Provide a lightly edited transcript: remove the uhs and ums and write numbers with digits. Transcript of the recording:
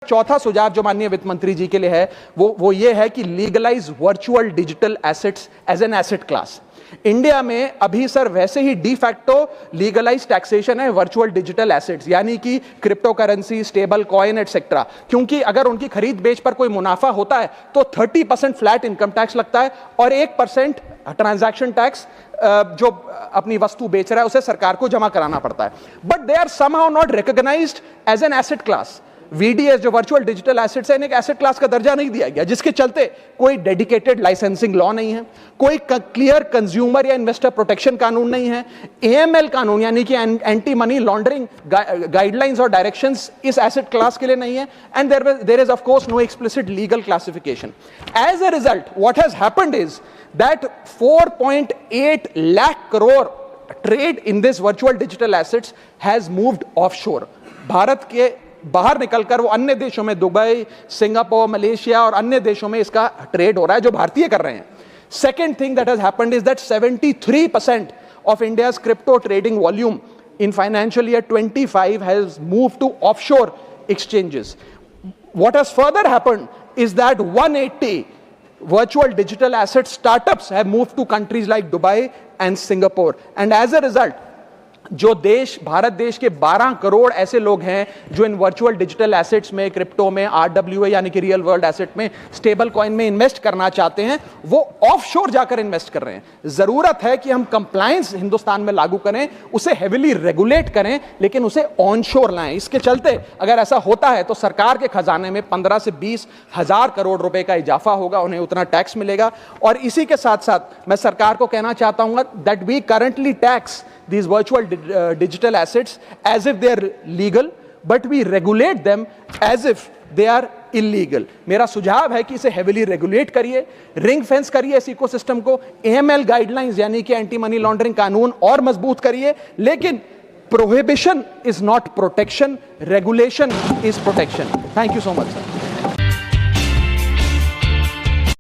चौथा सुझाव जो माननीय वित्त मंत्री जी के लिए है वो ये है कि legalise virtual digital assets as an asset class. India में अभी सर वैसे ही डी फैक्टो लीगलाइज टैक्सेशन है वर्चुअल डिजिटल एसेट्स, यानी कि crypto currency, stable coin etcetera, क्योंकि अगर उनकी खरीद बेच पर कोई मुनाफा होता है तो 30% फ्लैट इनकम टैक्स लगता है और 1% ट्रांजैक्शन टैक्स जो अपनी वस्तु बेच रहा है उसे सरकार को जमा कराना पड़ता है। But they are somehow not recognised as an asset class. VDS जो वर्चुअल डिजिटल एसेट्स है, इन्हें एक एसेट क्लास का दर्जा नहीं दिया गया, जिसके चलते कोई डेडिकेटेड लाइसेंसिंग लॉ नहीं है, कोई क्लियर कंज्यूमर या इन्वेस्टर प्रोटेक्शन कानून नहीं है, एएमएल कानून यानी कि एंटी मनी लॉन्ड्रिंग गाइडलाइंस और डायरेक्शंस इस एसेट क्लास के लिए नहीं है, and there is of course no explicit legal classification. As a result what has happened is that 4.8 lakh crore trade in this virtual digital assets has moved offshore. Bharat के बाहर निकलकर वो अन्य देशों में, दुबई, सिंगापुर, मलेशिया और अन्य देशों में इसका ट्रेड हो रहा है जो भारतीय कर रहे हैं। Second thing that has happened is that 73% of India's crypto trading volume in financial year 25 has moved to offshore exchanges. What has further happened is that 180 virtual digital asset startups have moved to countries like Dubai and Singapore, and as a result जो देश, भारत देश के 12 करोड़ ऐसे लोग हैं जो इन virtual digital assets में, crypto में, आरडब्ल्यूए यानी कि रियल वर्ल्ड एसेट में, स्टेबल कॉइन में इन्वेस्ट करना चाहते हैं, वो ऑफशोर जाकर इन्वेस्ट कर रहे हैं। जरूरत है कि हम कंप्लायंस हिंदुस्तान में लागू करें, उसे हेविली रेगुलेट करें, लेकिन उसे ऑनशोर लाएं। इसके चलते अगर ऐसा होता है तो सरकार के खजाने में 15 से 20 हजार करोड़ रुपए का इजाफा होगा, उन्हें उतना टैक्स मिलेगा। और इसी के साथ साथ मैं सरकार को कहना चाहता हूं that we currently tax these virtual digital assets as if they are legal, but we regulate them as if they are illegal. मेरा सुझाव है कि इसे हेविली रेगुलेट करिए, रिंग फेंस करिए इस इकोसिस्टम को, एएमएल गाइडलाइंस यानी कि एंटी मनी लॉन्ड्रिंग कानून और मजबूत करिए, लेकिन prohibition is not protection, regulation is protection. Thank you so much sir.